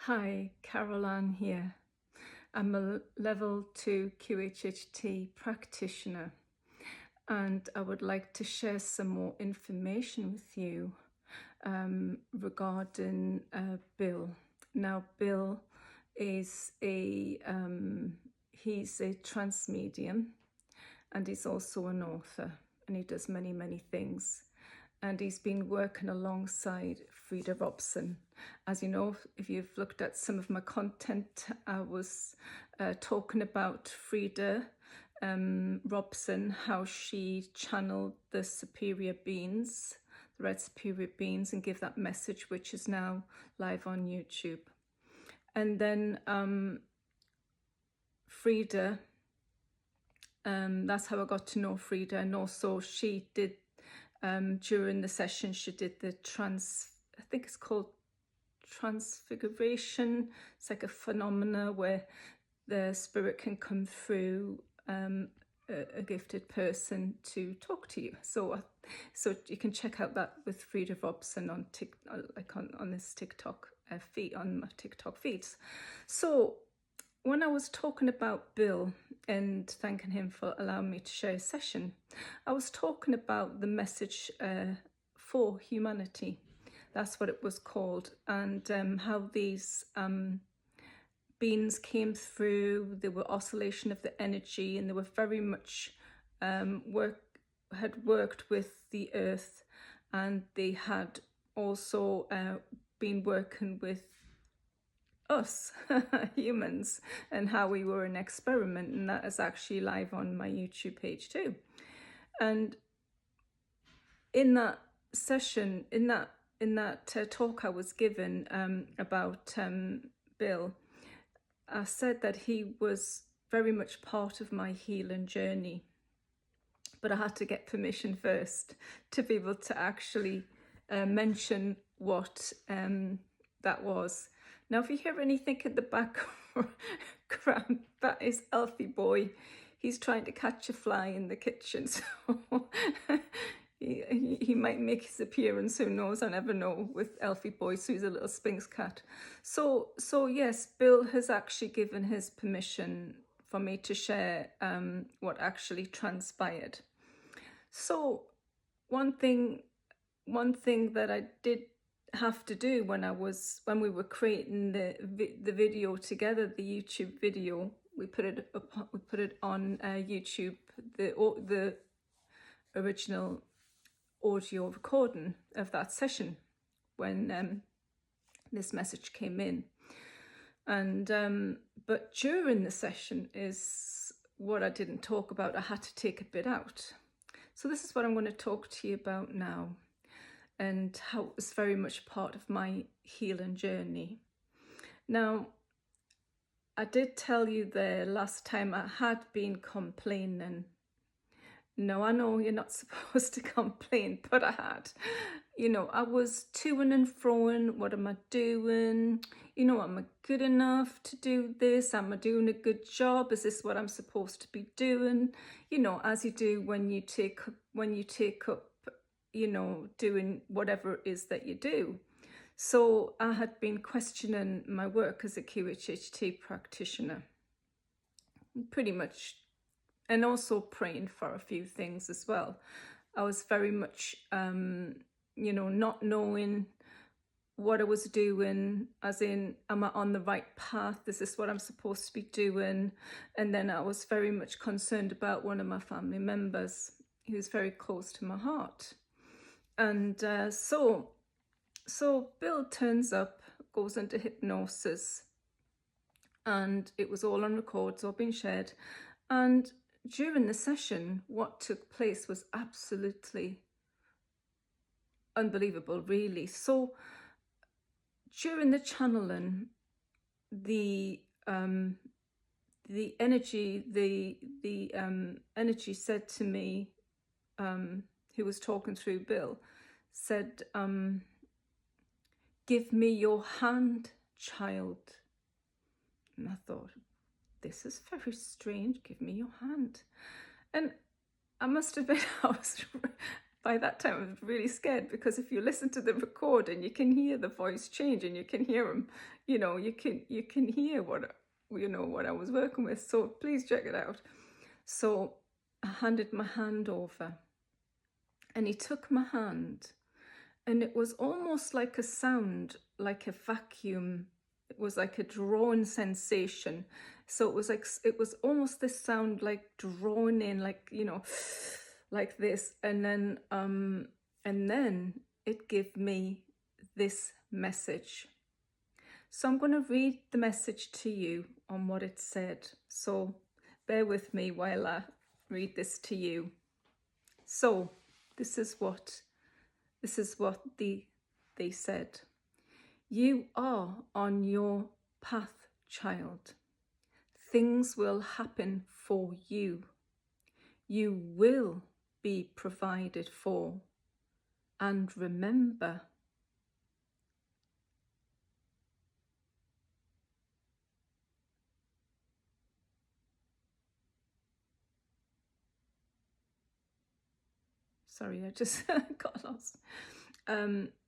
Hi, Caroline here. I'm a level 2 QHHT practitioner, and I would like to share some more information with you regarding Bill. Now, Bill is he's a trance medium, and he's also an author, and he does many, many things. And he's been working alongside Frida Robson. As you know, if you've looked at some of my content, I was talking about Frida Robson, how she channeled the superior beings, the red superior beings, and give that message, which is now live on YouTube. And then Frida, that's how I got to know Frida. And also she did, during the session, she did the I think it's called transfiguration. It's like a phenomena where the spirit can come through a gifted person to talk to you. So you can check out that with Frida Robson on on this TikTok feed, on my TikTok feeds. So when I was talking about Bill and thanking him for allowing me to share a session, I was talking about the message for humanity. That's what it was called, and how these beings came through. They were oscillation of the energy, and they were very much had worked with the earth, and they had also been working with us humans, and how we were an experiment, and that is actually live on my YouTube page too. And in that session, in that talk I was given about Bill, I said that he was very much part of my healing journey, but I had to get permission first to be able to actually mention what that was. Now, if you hear anything in the background, that is Elfie Boy. He's trying to catch a fly in the kitchen, so he might make his appearance, who knows, I never know, with Elfie Boy, so he's a little Sphinx cat. So yes, Bill has actually given his permission for me to share what actually transpired. So one thing that I did have to do when we were creating the video together, the YouTube video, we put it on YouTube, the original audio recording of that session when this message came in. And but during the session is what I didn't talk about. I had to take a bit out. So this is what I'm going to talk to you about now, and how it was very much part of my healing journey. Now, I did tell you there last time I had been complaining. No, I know you're not supposed to complain, but I had. You know, I was toing and froing. What am I doing? You know, am I good enough to do this? Am I doing a good job? Is this what I'm supposed to be doing? You know, as you do when you take up, you know, doing whatever it is that you do. So I had been questioning my work as a QHHT practitioner, pretty much, and also praying for a few things as well. I was very much, you know, not knowing what I was doing, as in, am I on the right path? Is this what I'm supposed to be doing? And then I was very much concerned about one of my family members who's very close to my heart. And so Bill turns up, goes into hypnosis, and it was all on record, it's all been shared. And during the session, what took place was absolutely unbelievable, really. So during the channeling, the energy, energy said to me, who was talking through Bill, said, "Give me your hand, child." And I thought, this is very strange, give me your hand. And I must admit, I was by that time I was really scared, because if you listen to the recording, you can hear the voice change, and you can hear him, you can hear what I was working with. So please check it out. So I handed my hand over, and he took my hand, and it was almost like a sound, like a vacuum. It was like a drawn sensation. So it was almost this sound, like drawn in, like, like this. And then it gave me this message. So I'm going to read the message to you on what it said. So bear with me while I read this to you. So this is what they said. You are on your path, child. Things will happen for you. You will be provided for. And remember, sorry, I just got lost.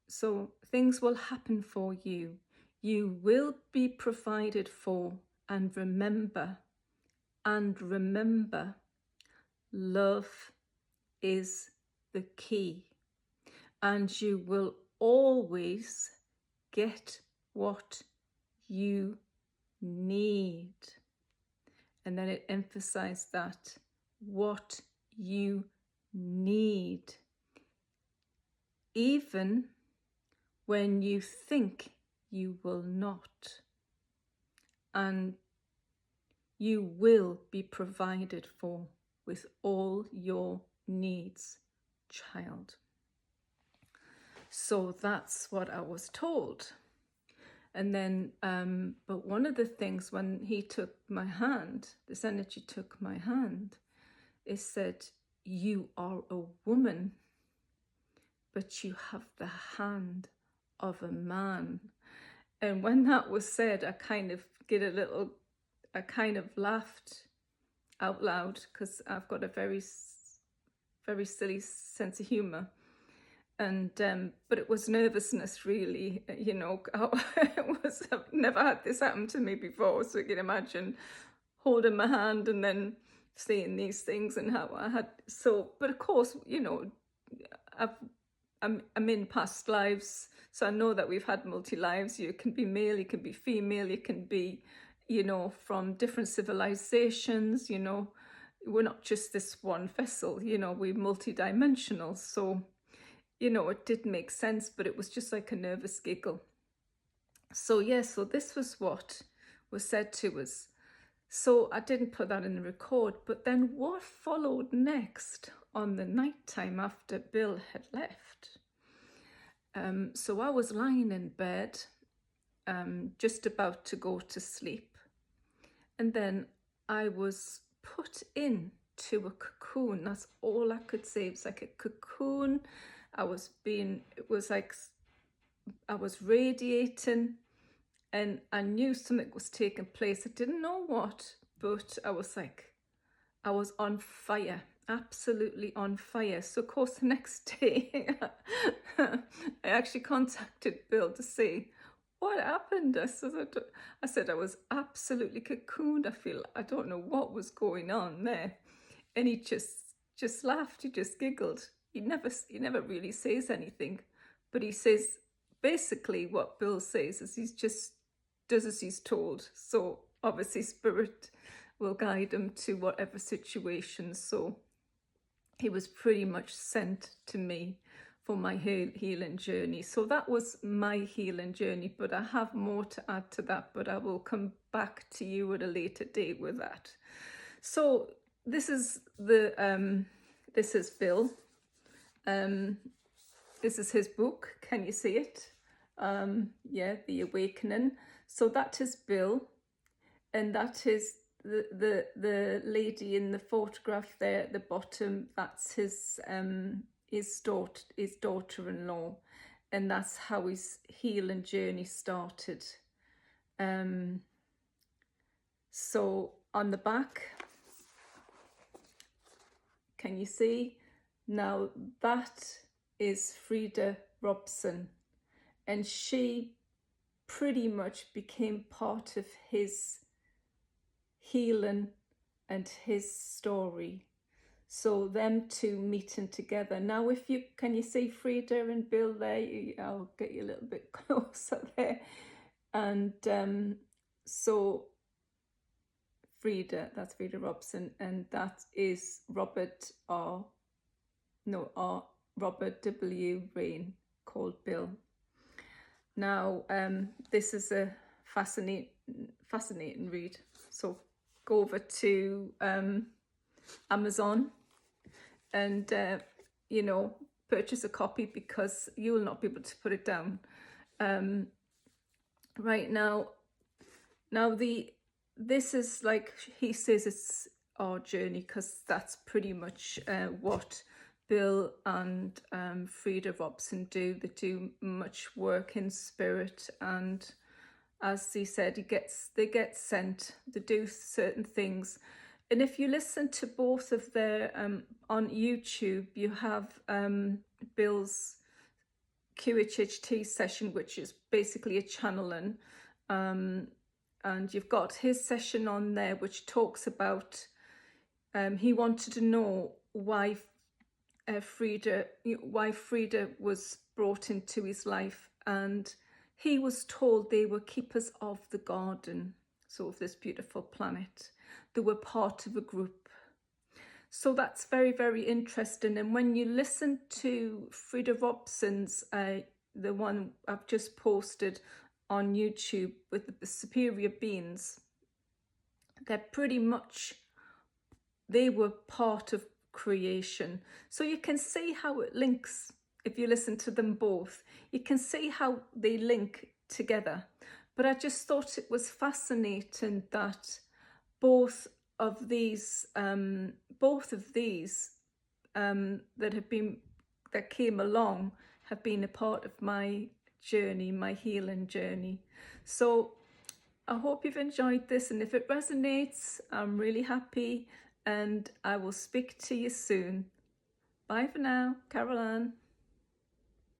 So things will happen for you. You will be provided for. And remember, love is the key. And you will always get what you need. And then it emphasized that, what you need. Even when you think you will not. And you will be provided for with all your needs, child. So that's what I was told. And then, but one of the things, when he took my hand, this energy took my hand, it said, you are a woman, but you have the hand of a man. And when that was said, I kind of laughed out loud, because I've got a very, very silly sense of humor. And but it was nervousness, really. I've never had this happen to me before, so you can imagine holding my hand and then saying these things, and how I had. So, but of course, I'm in past lives, so I know that we've had multi lives. You can be male, you can be female, you can be, from different civilizations. We're not just this one vessel. We're multi-dimensional. So, it did make sense, but it was just like a nervous giggle. So so this was what was said to us. So I didn't put that in the record, but then what followed next on the night time after Bill had left? So I was lying in bed, just about to go to sleep. And then I was put into a cocoon. That's all I could say. It was like a cocoon. It was like I was radiating, and I knew something was taking place. I didn't know what, but I was on fire, absolutely on fire. So of course the next day, I actually contacted Bill to say, what happened? I said I was absolutely cocooned. I don't know what was going on there. And he just laughed, he just giggled. He never really says anything, but he says, basically what Bill says is he's just does as he's told. So obviously spirit will guide him to whatever situation. So he was pretty much sent to me for my healing journey. So that was my healing journey, but I have more to add to that, but I will come back to you at a later date with that. So this is Bill. This is his book. Can you see it? The Awakening. So that is Bill, and that is the lady in the photograph there at the bottom. That's his daughter-in-law, and that's how his healing journey started. So on the back, can you see? Now that is Frida Robson, and she pretty much became part of his healing and his story. So them two meeting together. Now, if you can you see Frida and Bill there? I'll get you a little bit closer there. And so Frida, that's Frida Robson, and that is Robert W. Raine, called Bill. Now, this is a fascinating read. So go over to Amazon and purchase a copy, because you will not be able to put it down. Right now this is, like he says, it's our journey, because that's pretty much what Bill and Frida Robson do. They do much work in spirit, and as he said, they get sent, they do certain things. And if you listen to both of their on YouTube, you have Bill's QHHT session, which is basically a channeling, and you've got his session on there, which talks about he wanted to know why Frida was brought into his life, and he was told they were keepers of the garden, so of this beautiful planet. They were part of a group. So that's very, very interesting. And when you listen to Frida Robson's, the one I've just posted on YouTube with the superior beings, they're pretty much, they were part of creation. So you can see how it links. If you listen to them both, you can see how they link together. But I just thought it was fascinating that both of these that came along have been a part of my journey, my healing journey. So I hope you've enjoyed this, and if it resonates, I'm really happy, and I will speak to you soon. Bye for now, Caroline.